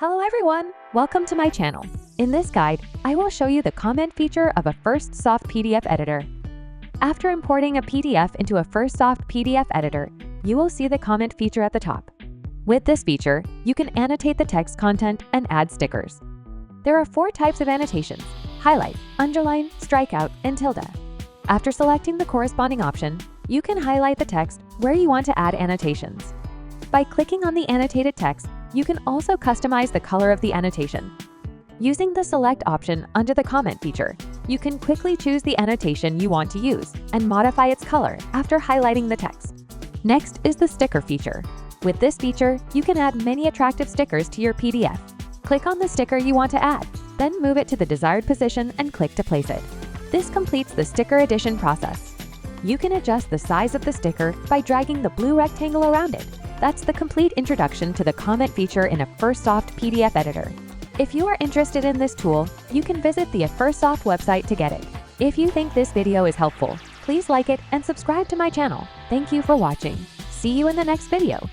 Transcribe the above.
Hello everyone! Welcome to my channel. In this guide, I will show you the comment feature of Afirstsoft PDF editor. After importing a PDF into Afirstsoft PDF editor, you will see the comment feature at the top. With this feature, you can annotate the text content and add stickers. There are 4 types of annotations: highlight, underline, strikeout, and tilde. After selecting the corresponding option, you can highlight the text where you want to add annotations. By clicking on the annotated text, you can also customize the color of the annotation. Using the Select option under the Comment feature, you can quickly choose the annotation you want to use and modify its color after highlighting the text. Next is the Sticker feature. With this feature, you can add many attractive stickers to your PDF. Click on the sticker you want to add, then move it to the desired position and click to place it. This completes the sticker addition process. You can adjust the size of the sticker by dragging the blue rectangle around it. That's the complete introduction to the comment feature in Afirstsoft PDF editor. If you are interested in this tool, you can visit the Afirstsoft website to get it. If you think this video is helpful, please like it and subscribe to my channel. Thank you for watching. See you in the next video.